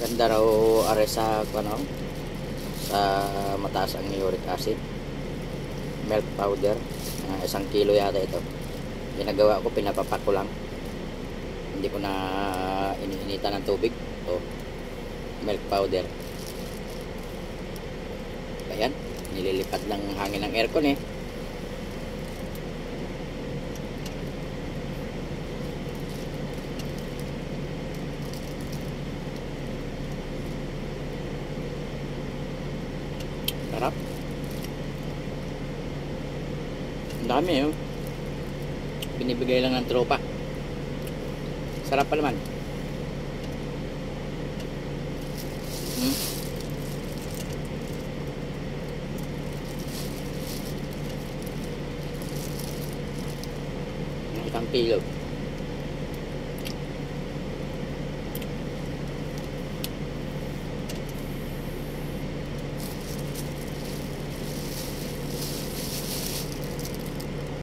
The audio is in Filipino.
Ganda raw are sa ano, sa mataas ang uric acid. Milk powder, 1 kilo yata ito. Ginagawa ko, pinapapak ko lang, hindi ko na iniinitan ng tubig. So, milk powder, ayan, nililipad lang hangin ng aircon eh. Sarap. Ang dami oh. Binibigay lang ng tropa. Sarap pa naman. Isang kilo.